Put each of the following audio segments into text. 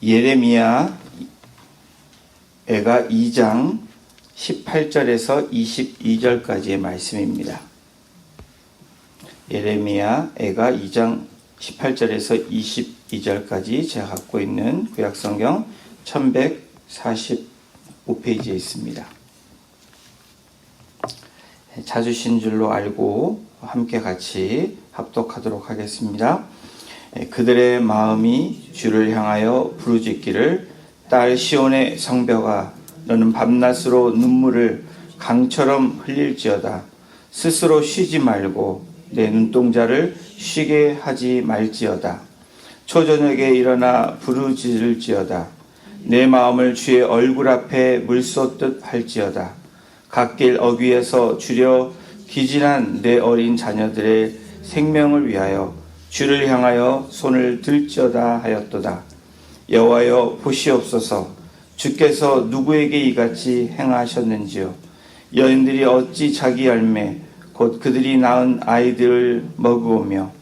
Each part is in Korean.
예레미야가 2장 18절에서 22절까지의 말씀입니다. 예레미야가 2장 18절에서 22절까지 제가 갖고 있는 구약성경 1145페이지에 있습니다. 찾으신 줄로 알고 함께 같이 합독하도록 하겠습니다. 그들의 마음이 주를 향하여 부르짖기를 딸 시온의 성벽아 너는 밤낮으로 눈물을 강처럼 흘릴지어다. 스스로 쉬지 말고 내 눈동자를 쉬게 하지 말지어다. 초저녁에 일어나 부르짖을지어다. 내 마음을 주의 얼굴 앞에 물쏟듯 할지어다. 갓길 어귀에서 주려 기진한 내 어린 자녀들의 생명을 위하여 주를 향하여 손을 들지어다 하였도다. 여호와여 보시옵소서. 주께서 누구에게 이같이 행하셨는지요. 여인들이 어찌 자기 열매 곧 그들이 낳은 아이들을 먹으오며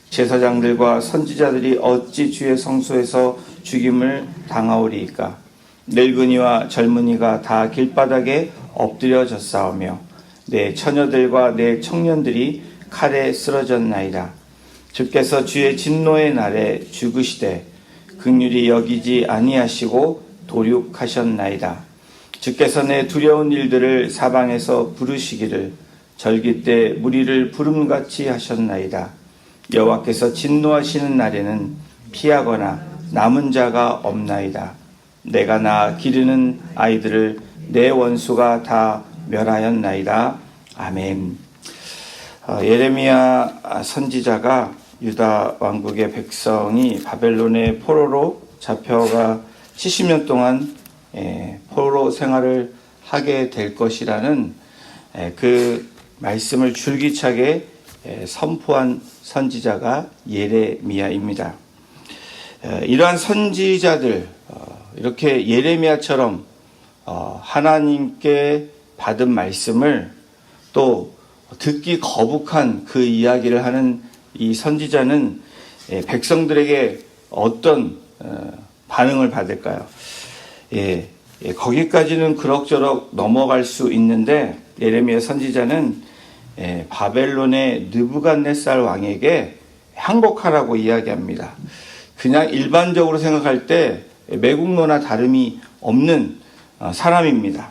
제사장들과 선지자들이 어찌 주의 성소에서 죽임을 당하오리이까. 늙은이와 젊은이가 다 길바닥에 엎드려졌사오며 내 처녀들과 내 청년들이 칼에 쓰러졌나이다. 주께서 주의 진노의 날에 죽으시되 긍휼히 여기지 아니하시고 도륙하셨나이다. 주께서 내 두려운 일들을 사방에서 부르시기를 절기 때 무리를 부름같이 하셨나이다. 여호와께서 진노하시는 날에는 피하거나 남은 자가 없나이다. 내가 낳아 기르는 아이들을 내 원수가 다 멸하였나이다. 아멘. 예레미야 선지자가 유다 왕국의 백성이 바벨론의 포로로 잡혀가 70년 동안 포로 생활을 하게 될 것이라는 그 말씀을 줄기차게 선포한 선지자가 예레미야입니다. 이러한 선지자들, 이렇게 예레미야처럼 하나님께 받은 말씀을 또 듣기 거북한 그 이야기를 하는 이 선지자는 백성들에게 어떤 반응을 받을까요? 거기까지는 그럭저럭 넘어갈 수 있는데 예레미야 선지자는 바벨론의 느부갓네살 왕에게 항복하라고 이야기합니다. 그냥 일반적으로 생각할 때 매국노나 다름이 없는 사람입니다.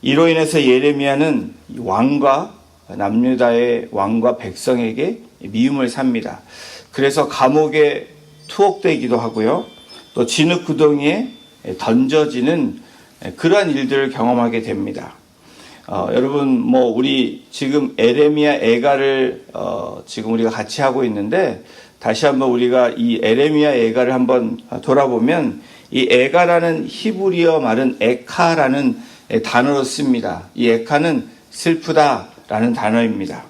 이로 인해서 예레미야는 왕과 남유다의 왕과 백성에게 미움을 삽니다. 그래서 감옥에 투옥되기도 하고요. 또 진흙구덩이에 던져지는 그러한 일들을 경험하게 됩니다. 여러분, 우리 지금 에레미야 애가를 지금 우리가 같이 하고 있는데 다시 한번 우리가 이 에레미야 애가를 한번 돌아보면 이 애가라는 히브리어 말은 에카라는 단어로 씁니다. 이 에카는 슬프다라는 단어입니다.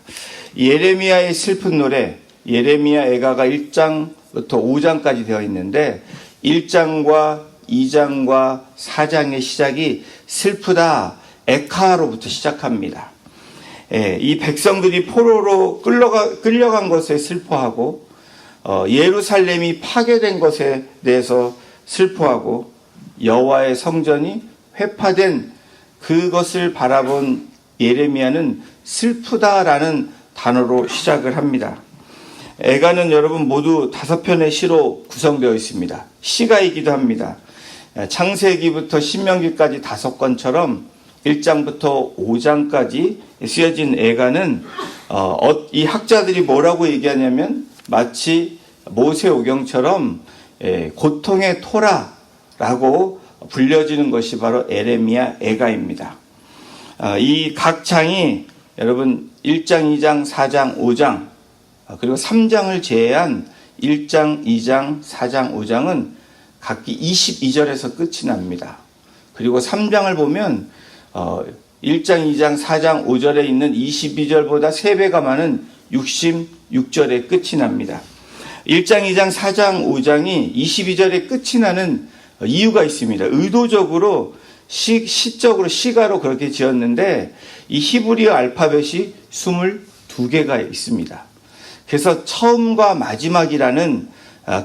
예레미야의 슬픈 노래, 예레미야 애가가 1장부터 5장까지 되어 있는데 1장과 2장과 4장의 시작이 슬프다, 에카로부터 시작합니다. 이 백성들이 포로로 끌려간 것에 슬퍼하고 예루살렘이 파괴된 것에 대해서 슬퍼하고 여호와의 성전이 회파된 그것을 바라본 예레미야는 슬프다라는 단어로 시작을 합니다. 애가는 여러분 모두 5편의 시로 구성되어 있습니다. 시가이기도 합니다. 창세기부터 신명기까지 5권처럼 1장부터 5장까지 쓰여진 애가는 이 학자들이 뭐라고 얘기하냐면 마치 모세오경처럼 고통의 토라라고 불려지는 것이 바로 예레미야 애가입니다. 이 각 장이 여러분 1장, 2장, 4장, 5장 그리고 3장을 제외한 1장, 2장, 4장, 5장은 각기 22절에서 끝이 납니다. 그리고 3장을 보면 1장, 2장, 4장, 5절에 있는 22절보다 3배가 많은 66절에 끝이 납니다. 1장, 2장, 4장, 5장이 22절에 끝이 나는 이유가 있습니다. 의도적으로 시적으로 시가로 그렇게 지었는데 이 히브리어 알파벳이 22개가 있습니다. 그래서 처음과 마지막이라는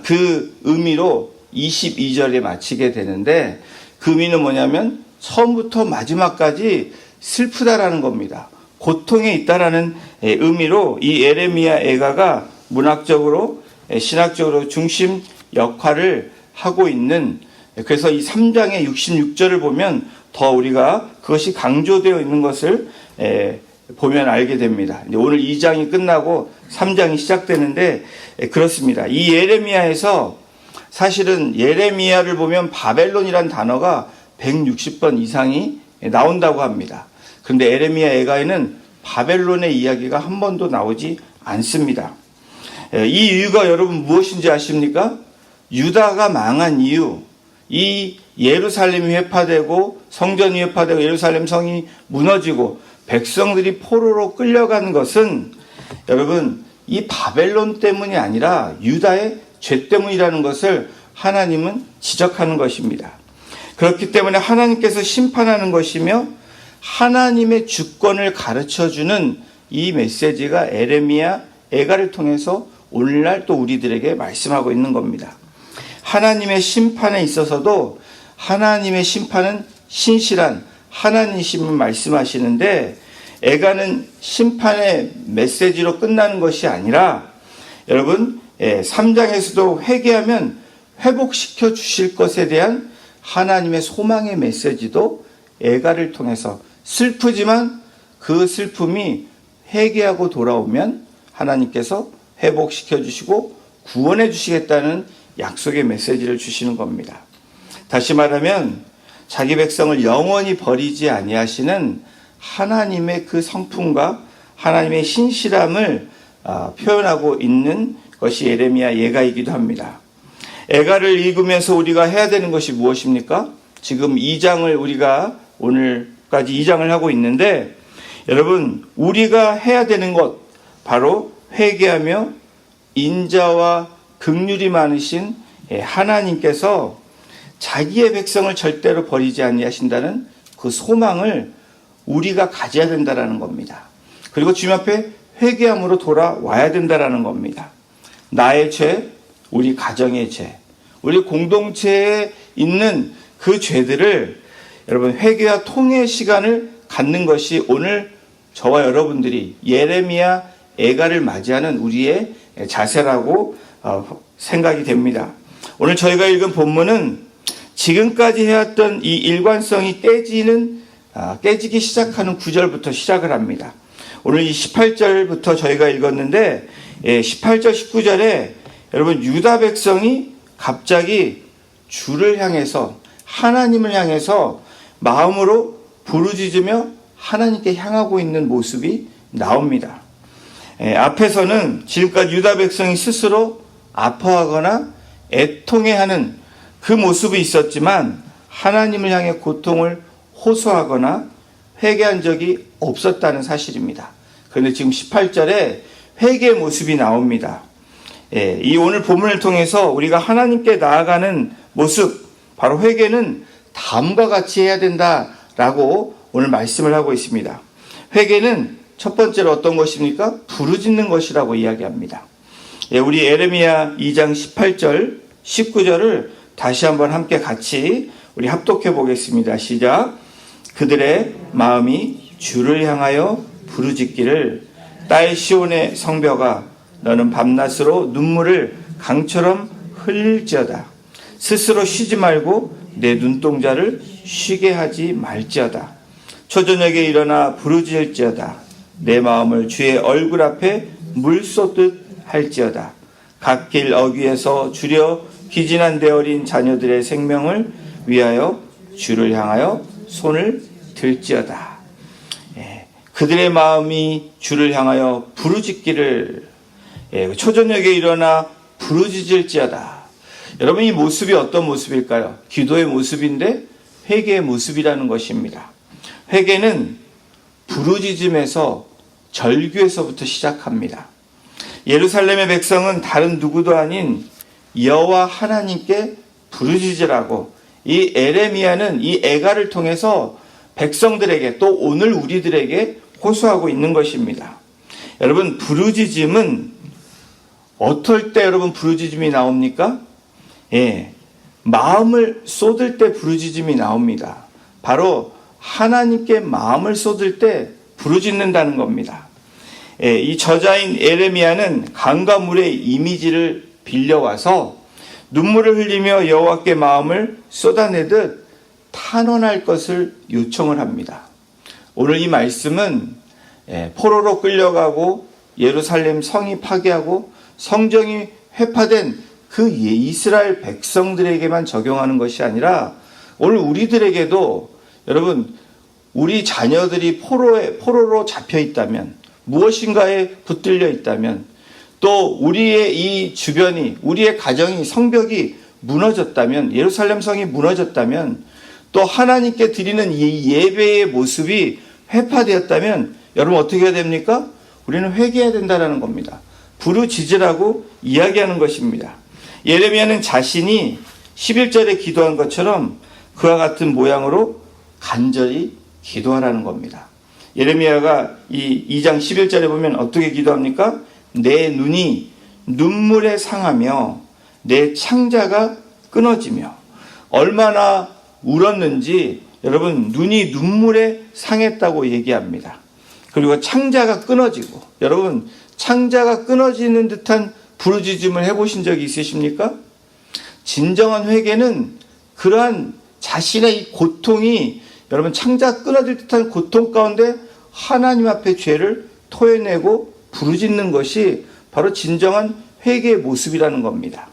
그 의미로 22절에 마치게 되는데 그 의미는 뭐냐면 처음부터 마지막까지 슬프다라는 겁니다. 고통에 있다라는 의미로 이 예레미야 애가가 문학적으로 신학적으로 중심 역할을 하고 있는, 그래서 이 3장의 66절을 보면 더 우리가 그것이 강조되어 있는 것을 보면 알게 됩니다. 오늘 2장이 끝나고 3장이 시작되는데 그렇습니다. 이 예레미야에서 사실은 예레미야를 보면 바벨론이란 단어가 160번 이상이 나온다고 합니다. 그런데 예레미야 애가에는 바벨론의 이야기가 한 번도 나오지 않습니다. 이 이유가 여러분 무엇인지 아십니까? 유다가 망한 이유, 이 예루살렘이 회파되고 성전이 회파되고 예루살렘 성이 무너지고 백성들이 포로로 끌려간 것은 여러분 이 바벨론 때문이 아니라 유다의 죄 때문이라는 것을 하나님은 지적하는 것입니다. 그렇기 때문에 하나님께서 심판하는 것이며 하나님의 주권을 가르쳐주는 이 메시지가 예레미야 애가를 통해서 오늘날 또 우리들에게 말씀하고 있는 겁니다. 하나님의 심판에 있어서도 하나님의 심판은 신실한 하나님이심을 말씀하시는데 애가는 심판의 메시지로 끝나는 것이 아니라 여러분 3장에서도 회개하면 회복시켜 주실 것에 대한 하나님의 소망의 메시지도 애가를 통해서 슬프지만 그 슬픔이 회개하고 돌아오면 하나님께서 회복시켜 주시고 구원해 주시겠다는 약속의 메시지를 주시는 겁니다. 다시 말하면 자기 백성을 영원히 버리지 아니하시는 하나님의 그 성품과 하나님의 신실함을 표현하고 있는 것이 예레미야 애가이기도 합니다. 애가를 읽으면서 우리가 해야 되는 것이 무엇입니까? 지금 2장을 우리가 오늘까지 2장을 하고 있는데 여러분 우리가 해야 되는 것 바로 회개하며 인자와 긍휼이 많으신 하나님께서 자기의 백성을 절대로 버리지 아니하신다는 그 소망을 우리가 가져야 된다라는 겁니다. 그리고 주님 앞에 회개함으로 돌아와야 된다라는 겁니다. 나의 죄, 우리 가정의 죄, 우리 공동체에 있는 그 죄들을 여러분 회개와 통회의 시간을 갖는 것이 오늘 저와 여러분들이 예레미야 애가를 맞이하는 우리의 자세라고 생각이 됩니다. 오늘 저희가 읽은 본문은 지금까지 해왔던 이 일관성이 깨지기 시작하는 구절부터 시작을 합니다. 오늘 이 18절부터 저희가 읽었는데 18절 19절에 여러분 유다 백성이 갑자기 주를 향해서 하나님을 향해서 마음으로 부르짖으며 하나님께 향하고 있는 모습이 나옵니다. 앞에서는 지금까지 유다 백성이 스스로 아파하거나 애통해하는 그 모습이 있었지만 하나님을 향해 고통을 호소하거나 회개한 적이 없었다는 사실입니다. 그런데 지금 18절에 회개의 모습이 나옵니다. 이 오늘 본문을 통해서 우리가 하나님께 나아가는 모습, 바로 회개는 다음과 같이 해야 된다라고 오늘 말씀을 하고 있습니다. 회개는 첫 번째로 어떤 것입니까? 부르짖는 것이라고 이야기합니다. 우리 예레미야 2장 18절, 19절을 다시 한번 함께 같이 우리 합독해 보겠습니다. 시작. 그들의 마음이 주를 향하여 부르짖기를 딸 시온의 성벽아 너는 밤낮으로 눈물을 강처럼 흘릴지어다. 스스로 쉬지 말고 내 눈동자를 쉬게 하지 말지어다. 초저녁에 일어나 부르짖을지어다. 내 마음을 주의 얼굴 앞에 물 쏟듯 할지어다. 갓길 어귀에서 주려 기진한 데 어린 자녀들의 생명을 위하여 주를 향하여 손을 들지어다. 그들의 마음이 주를 향하여 부르짖기를 초저녁에 일어나 부르짖을지어다. 여러분 이 모습이 어떤 모습일까요? 기도의 모습인데 회개의 모습이라는 것입니다. 회개는 부르짖음에서 절규에서부터 시작합니다. 예루살렘의 백성은 다른 누구도 아닌 여호와 하나님께 부르짖으라고 이 예레미야는 이 애가를 통해서 백성들에게 또 오늘 우리들에게 호소하고 있는 것입니다. 여러분 부르짖음은 어떨 때 여러분 부르짖음이 나옵니까? 마음을 쏟을 때 부르짖음이 나옵니다. 바로 하나님께 마음을 쏟을 때 부르짖는다는 겁니다. 이 저자인 에레미야는 강과 물의 이미지를 빌려와서 눈물을 흘리며 여호와께 마음을 쏟아내듯 탄원할 것을 요청을 합니다. 오늘 이 말씀은 포로로 끌려가고 예루살렘 성이 파괴하고 성전이 회파된 그 이스라엘 백성들에게만 적용하는 것이 아니라 오늘 우리들에게도 여러분 우리 자녀들이 포로로 잡혀 있다면 무엇인가에 붙들려 있다면 또 우리의 이 주변이 우리의 가정이 성벽이 무너졌다면 예루살렘 성이 무너졌다면 또 하나님께 드리는 이 예배의 모습이 회파되었다면 여러분 어떻게 해야 됩니까? 우리는 회개해야 된다는 겁니다. 부르짖으라고 이야기하는 것입니다. 예레미야는 자신이 11절에 기도한 것처럼 그와 같은 모양으로 간절히 기도하라는 겁니다. 예레미야가 이 2장 11절에 보면 어떻게 기도합니까? 내 눈이 눈물에 상하며 내 창자가 끊어지며 얼마나 울었는지 여러분 눈이 눈물에 상했다고 얘기합니다. 그리고 창자가 끊어지고 여러분 창자가 끊어지는 듯한 부르짖음을 해보신 적이 있으십니까? 진정한 회개는 그러한 자신의 이 고통이 여러분 창자 끊어질 듯한 고통 가운데 하나님 앞에 죄를 토해내고 부르짖는 것이 바로 진정한 회개의 모습이라는 겁니다.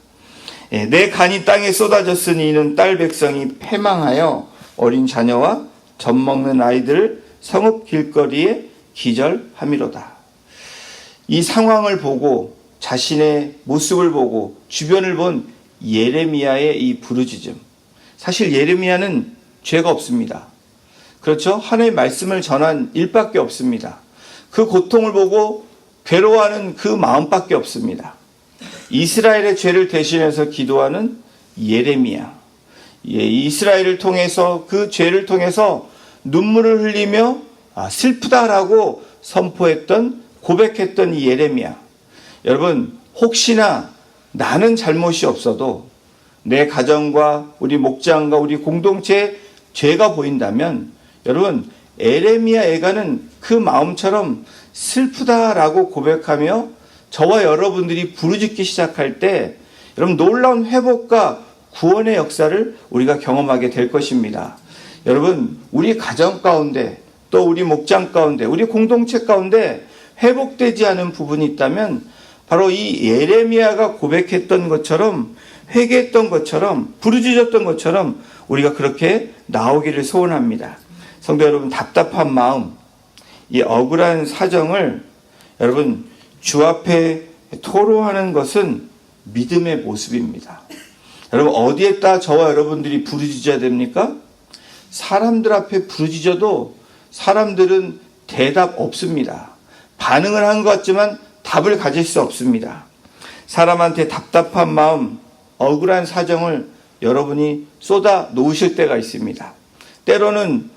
내 간이 땅에 쏟아졌으니 이는 딸 백성이 패망하여 어린 자녀와 젖 먹는 아이들을 성읍 길거리에 기절함이로다. 이 상황을 보고 자신의 모습을 보고 주변을 본 예레미야의 이 부르짖음. 사실 예레미야는 죄가 없습니다. 그렇죠? 하나님의 말씀을 전한 일밖에 없습니다. 그 고통을 보고 괴로워하는 그 마음밖에 없습니다. 이스라엘의 죄를 대신해서 기도하는 예레미야. 이스라엘을 통해서 그 죄를 통해서 눈물을 흘리며 슬프다라고 선포했던 고백했던 이 예레미야. 여러분 혹시나 나는 잘못이 없어도 내 가정과 우리 목장과 우리 공동체에 죄가 보인다면 여러분 에레미야 애가는 그 마음처럼 슬프다라고 고백하며 저와 여러분들이 부르짖기 시작할 때 여러분 놀라운 회복과 구원의 역사를 우리가 경험하게 될 것입니다. 여러분 우리 가정 가운데 또 우리 목장 가운데 우리 공동체 가운데 회복되지 않은 부분이 있다면 바로 이 예레미야가 고백했던 것처럼 회개했던 것처럼 부르짖었던 것처럼 우리가 그렇게 나오기를 소원합니다. 성도 여러분 답답한 마음 이 억울한 사정을 여러분 주 앞에 토로하는 것은 믿음의 모습입니다. 여러분 어디에다 저와 여러분들이 부르짖어야 됩니까? 사람들 앞에 부르짖어도 사람들은 대답 없습니다. 반응을 한 것 같지만 답을 가질 수 없습니다. 사람한테 답답한 마음, 억울한 사정을 여러분이 쏟아 놓으실 때가 있습니다. 때로는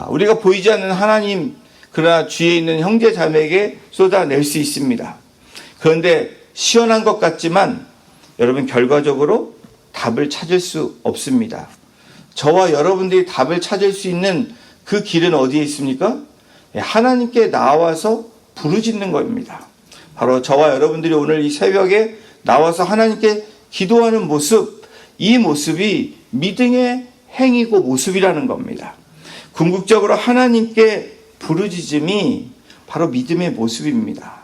우리가 보이지 않는 하나님 그러나 주위에 있는 형제 자매에게 쏟아낼 수 있습니다. 그런데 시원한 것 같지만 여러분 결과적으로 답을 찾을 수 없습니다. 저와 여러분들이 답을 찾을 수 있는 그 길은 어디에 있습니까? 하나님께 나와서 부르짖는 겁니다. 바로 저와 여러분들이 오늘 이 새벽에 나와서 하나님께 기도하는 모습, 이 모습이 믿음의 행위고 모습이라는 겁니다. 궁극적으로 하나님께 부르짖음이 바로 믿음의 모습입니다.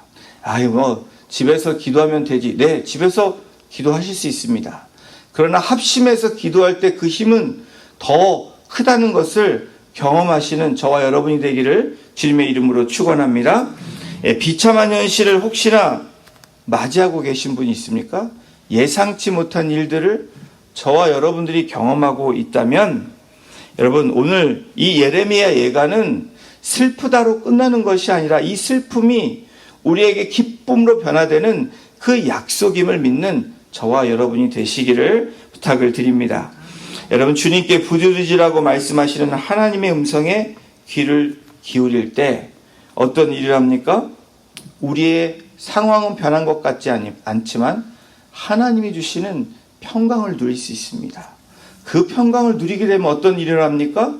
집에서 기도하면 되지. 네, 집에서 기도하실 수 있습니다. 그러나 합심해서 기도할 때 그 힘은 더 크다는 것을 경험하시는 저와 여러분이 되기를 주님의 이름으로 축원합니다. 비참한 현실을 혹시나 맞이하고 계신 분이 있습니까? 예상치 못한 일들을 저와 여러분들이 경험하고 있다면 여러분 오늘 이 예레미야 예가는 슬프다로 끝나는 것이 아니라 이 슬픔이 우리에게 기쁨으로 변화되는 그 약속임을 믿는 저와 여러분이 되시기를 부탁을 드립니다. 여러분 주님께 부르짖으라고 말씀하시는 하나님의 음성에 귀를 기울일 때 어떤 일을 합니까? 우리의 상황은 변한 것 같지 않지만 하나님이 주시는 평강을 누릴 수 있습니다. 그 평강을 누리게 되면 어떤 일을 합니까?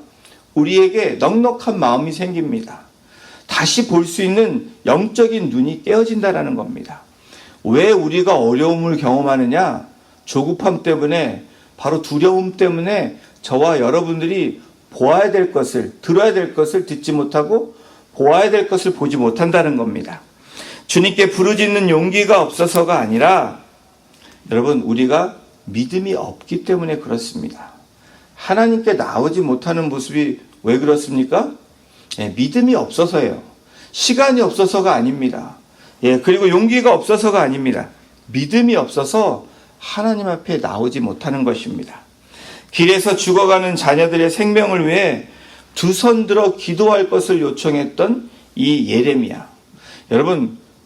우리에게 넉넉한 마음이 생깁니다. 다시 볼 수 있는 영적인 눈이 깨어진다라는 겁니다. 왜 우리가 어려움을 경험하느냐? 조급함 때문에, 바로 두려움 때문에 저와 여러분들이 보아야 될 것을, 들어야 될 것을 듣지 못하고 보아야 될 것을 보지 못한다는 겁니다. 주님께 부르짖는 용기가 없어서가 아니라 여러분, 우리가 믿음이 없기 때문에 그렇습니다. 하나님께 나오지 못하는 모습이 왜 그렇습니까? 믿음이 없어서예요. 시간이 없어서가 아닙니다. 그리고 용기가 없어서가 아닙니다. 믿음이 없어서 하나님 앞에 나오지 못하는 것입니다. 길에서 죽어가는 자녀들의 생명을 위해 두 손 들어 기도할 것을 요청했던 이 예레미야.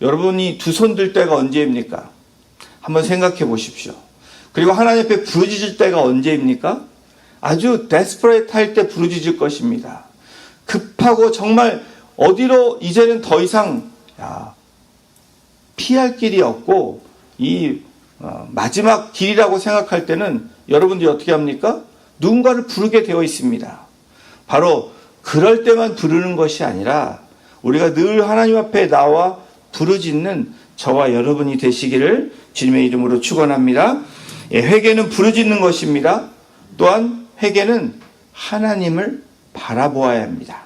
여러분이 두 손 들 때가 언제입니까? 한번 생각해 보십시오. 그리고 하나님 앞에 부르짖을 때가 언제입니까? 아주 데스퍼레이트 할 때 부르짖을 것입니다. 급하고 정말 어디로 이제는 더 이상 피할 길이 없고 이 마지막 길이라고 생각할 때는 여러분들이 어떻게 합니까? 누군가를 부르게 되어 있습니다. 바로 그럴 때만 부르는 것이 아니라 우리가 늘 하나님 앞에 나와 부르짖는 저와 여러분이 되시기를 주님의 이름으로 축원합니다. 회개는 부르짖는 것입니다. 또한 회개는 하나님을 바라보아야 합니다.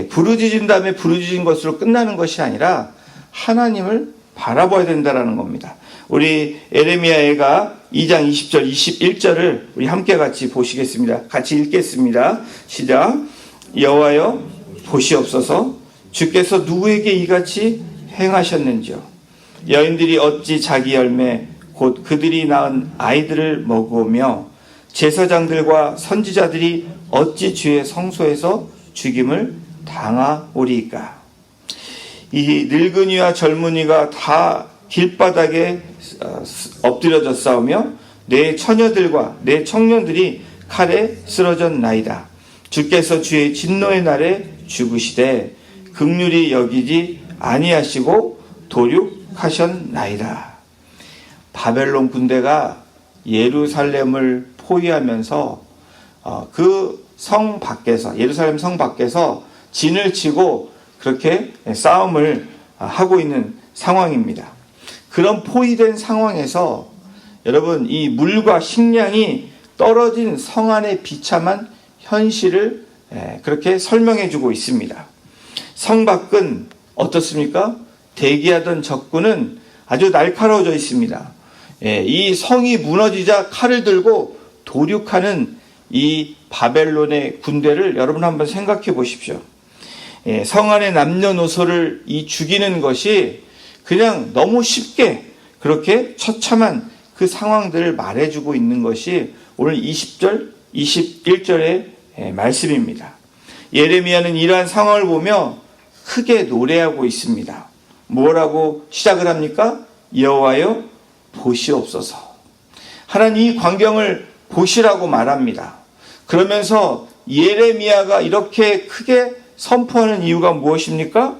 부르짖은 다음에 부르짖은 것으로 끝나는 것이 아니라 하나님을 바라봐야 된다는 겁니다. 우리 에레미야가 2장 20절 21절을 우리 함께 같이 보시겠습니다. 같이 읽겠습니다. 시작. 여호와여 보시옵소서. 주께서 누구에게 이같이 행하셨는지요. 여인들이 어찌 자기 열매 곧 그들이 낳은 아이들을 먹으며 제사장들과 선지자들이 어찌 주의 성소에서 죽임을 당하오리까. 이 늙은이와 젊은이가 다 길바닥에 엎드려져 싸우며 내 처녀들과 내 청년들이 칼에 쓰러졌나이다. 주께서 주의 진노의 날에 죽으시되 긍휼히 여기지 아니하시고 도륙하셨나이다. 바벨론 군대가 예루살렘을 포위하면서 그 성 밖에서, 예루살렘 성 밖에서 진을 치고 그렇게 싸움을 하고 있는 상황입니다. 그런 포위된 상황에서 여러분, 이 물과 식량이 떨어진 성 안의 비참한 현실을 그렇게 설명해 주고 있습니다. 성 밖은 어떻습니까? 대기하던 적군은 아주 날카로워져 있습니다. 이 성이 무너지자 칼을 들고 도륙하는 이 바벨론의 군대를 여러분 한번 생각해 보십시오. 성 안의 남녀노소를 이 죽이는 것이 그냥 너무 쉽게 그렇게 처참한 그 상황들을 말해주고 있는 것이 오늘 20절, 21절의 말씀입니다. 예레미야는 이러한 상황을 보며 크게 노래하고 있습니다. 뭐라고 시작을 합니까? 여호와여 보시옵소서. 하나님 이 광경을 보시라고 말합니다. 그러면서 예레미야가 이렇게 크게 선포하는 이유가 무엇입니까?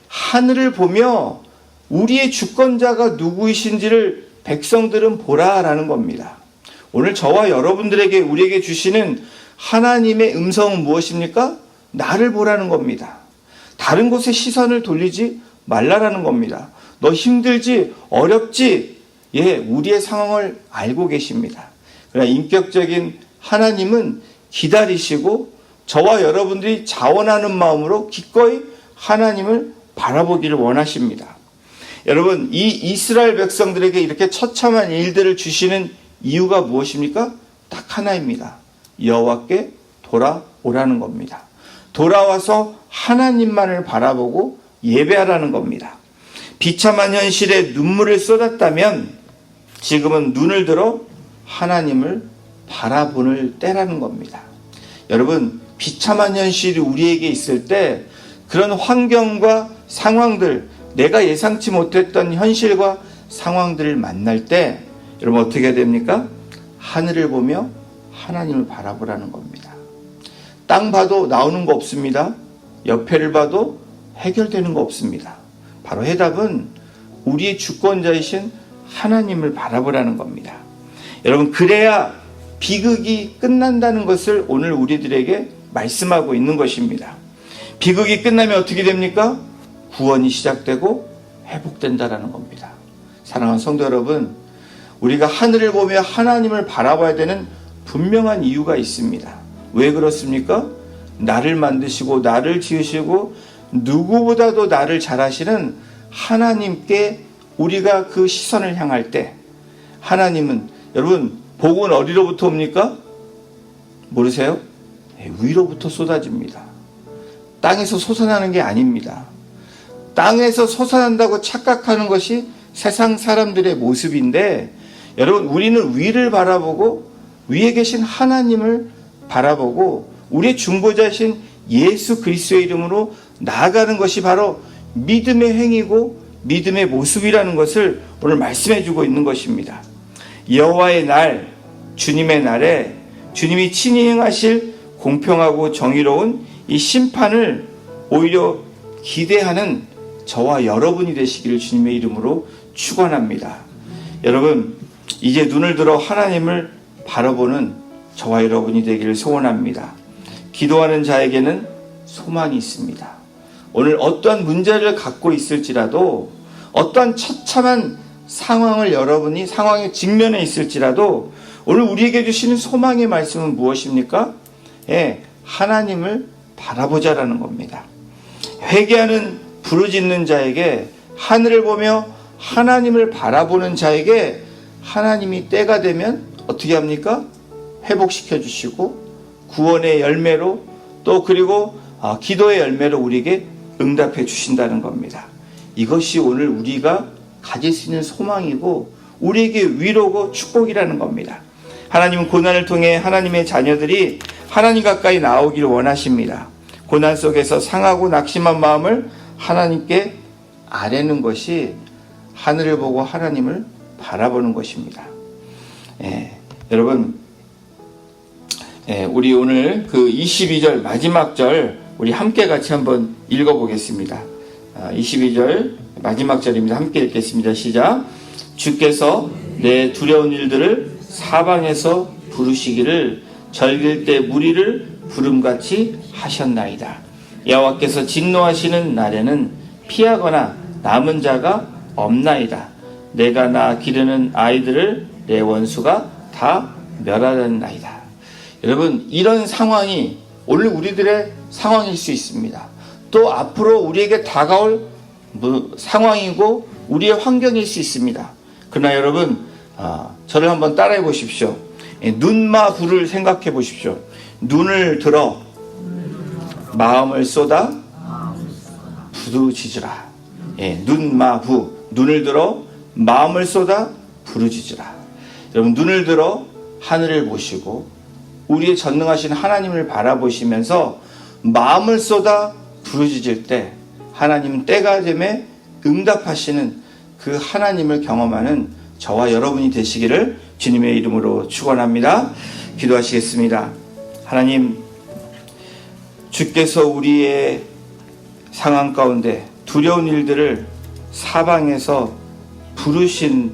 하늘을 보며 우리의 주권자가 누구이신지를 백성들은 보라라는 겁니다. 오늘 저와 여러분들에게 우리에게 주시는 하나님의 음성은 무엇입니까? 나를 보라는 겁니다. 다른 곳에 시선을 돌리지 말라라는 겁니다. 너 힘들지? 어렵지? 우리의 상황을 알고 계십니다. 그러나 인격적인 하나님은 기다리시고 저와 여러분들이 자원하는 마음으로 기꺼이 하나님을 바라보기를 원하십니다. 여러분, 이 이스라엘 백성들에게 이렇게 처참한 일들을 주시는 이유가 무엇입니까? 딱 하나입니다. 여호와께 돌아오라는 겁니다. 돌아와서 하나님만을 바라보고 예배하라는 겁니다. 비참한 현실에 눈물을 쏟았다면 지금은 눈을 들어 하나님을 바라보는 때라는 겁니다. 여러분, 비참한 현실이 우리에게 있을 때 그런 환경과 상황들, 내가 예상치 못했던 현실과 상황들을 만날 때 여러분 어떻게 해야 됩니까? 하늘을 보며 하나님을 바라보라는 겁니다. 땅 봐도 나오는 거 없습니다. 옆에를 봐도 해결되는 거 없습니다. 바로 해답은 우리의 주권자이신 하나님을 바라보라는 겁니다. 여러분, 그래야 비극이 끝난다는 것을 오늘 우리들에게 말씀하고 있는 것입니다. 비극이 끝나면 어떻게 됩니까? 구원이 시작되고 회복된다라는 겁니다. 사랑하는 성도 여러분, 우리가 하늘을 보며 하나님을 바라봐야 되는 분명한 이유가 있습니다. 왜 그렇습니까? 나를 만드시고 나를 지으시고 누구보다도 나를 잘하시는 하나님께 우리가 그 시선을 향할 때, 하나님은, 여러분, 복은 어디로부터 옵니까? 모르세요? 위로부터 쏟아집니다. 땅에서 솟아나는 게 아닙니다. 땅에서 솟아난다고 착각하는 것이 세상 사람들의 모습인데, 여러분, 우리는 위를 바라보고 위에 계신 하나님을 바라보고 우리의 중보자이신 예수 그리스도의 이름으로 나아가는 것이 바로 믿음의 행위고 믿음의 모습이라는 것을 오늘 말씀해 주고 있는 것입니다. 여호와의 날, 주님의 날에 주님이 친히 행하실 공평하고 정의로운 이 심판을 오히려 기대하는 저와 여러분이 되시기를 주님의 이름으로 축원합니다. 여러분, 이제 눈을 들어 하나님을 바라보는 저와 여러분이 되기를 소원합니다. 기도하는 자에게는 소망이 있습니다. 오늘 어떠한 문제를 갖고 있을지라도, 어떠한 처참한 상황에 직면해 있을지라도 오늘 우리에게 주시는 소망의 말씀은 무엇입니까? 하나님을 바라보자라는 겁니다. 회개하는 부르짖는 자에게, 하늘을 보며 하나님을 바라보는 자에게 하나님이 때가 되면 어떻게 합니까? 회복시켜 주시고 구원의 열매로, 또 그리고 기도의 열매로 우리에게 응답해 주신다는 겁니다. 이것이 오늘 우리가 가질 수 있는 소망이고 우리에게 위로고 축복이라는 겁니다. 하나님은 고난을 통해 하나님의 자녀들이 하나님 가까이 나오기를 원하십니다. 고난 속에서 상하고 낙심한 마음을 하나님께 아뢰는 것이 하늘을 보고 하나님을 바라보는 것입니다. 여러분, 우리 오늘 그 22절 마지막 절 우리 함께 같이 한번 읽어보겠습니다. 22절 마지막 절입니다. 함께 읽겠습니다. 시작. 주께서 내 두려운 일들을 사방에서 부르시기를 절길 때 무리를 부름같이 하셨나이다. 여호와께서 진노하시는 날에는 피하거나 남은 자가 없나이다. 내가 낳아 기르는 아이들을 내 원수가 다 멸하였나이다. 여러분, 이런 상황이 오늘 우리들의 상황일 수 있습니다. 또 앞으로 우리에게 다가올 상황이고 우리의 환경일 수 있습니다. 그러나 여러분, 저를 한번 따라해 보십시오. 눈마부를 생각해 보십시오. 눈을 들어 마음을 쏟아 부르짖으라. 눈마부, 눈을 들어 마음을 쏟아 부르짖으라. 여러분, 눈을 들어 하늘을 보시고 우리의 전능하신 하나님을 바라보시면서 마음을 쏟아 부르짖을 때 하나님은 때가 되매 응답하시는 그 하나님을 경험하는 저와 여러분이 되시기를 주님의 이름으로 축원합니다. 기도하시겠습니다. 하나님, 주께서 우리의 상황 가운데 두려운 일들을 사방에서 부르신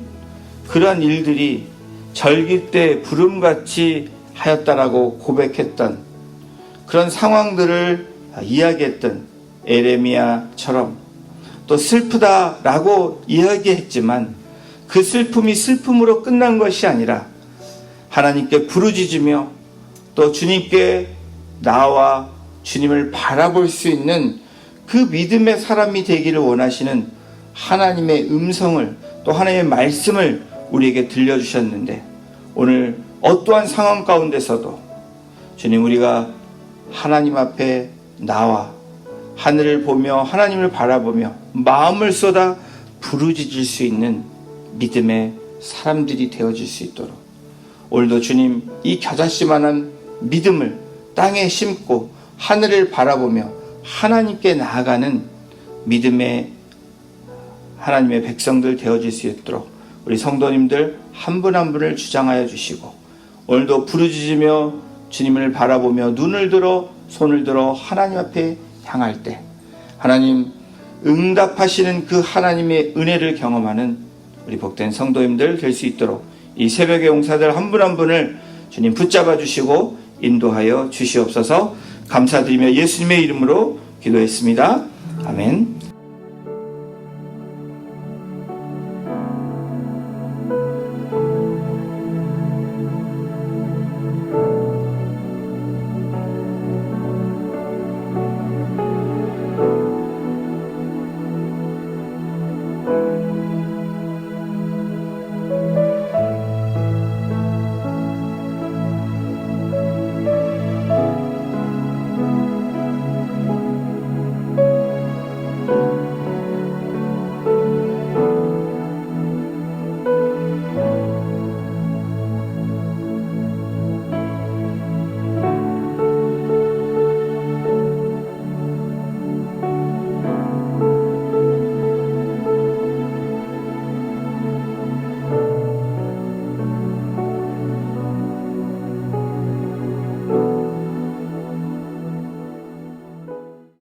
그러한 일들이 절기 때 부름같이 하였다라고 고백했던 그런 상황들을 이야기했던 에레미야처럼 또 슬프다라고 이야기했지만 그 슬픔이 슬픔으로 끝난 것이 아니라 하나님께 부르짖으며 또 주님께 나와 주님을 바라볼 수 있는 그 믿음의 사람이 되기를 원하시는 하나님의 음성을, 또 하나님의 말씀을 우리에게 들려주셨는데, 오늘 어떠한 상황 가운데서도 주님, 우리가 하나님 앞에 나와 하늘을 보며 하나님을 바라보며 마음을 쏟아 부르짖을 수 있는 믿음의 사람들이 되어질 수 있도록 오늘도 주님, 이 겨자씨만한 믿음을 땅에 심고 하늘을 바라보며 하나님께 나아가는 믿음의 하나님의 백성들 되어질 수 있도록 우리 성도님들 한 분 한 분을 주장하여 주시고, 오늘도 부르짖으며 주님을 바라보며 눈을 들어 손을 들어 하나님 앞에 향할 때 하나님 응답하시는 그 하나님의 은혜를 경험하는 우리 복된 성도님들 될 수 있도록 이 새벽의 용사들 한 분 한 분을 주님 붙잡아 주시고 인도하여 주시옵소서. 감사드리며 예수님의 이름으로 기도했습니다. 아멘.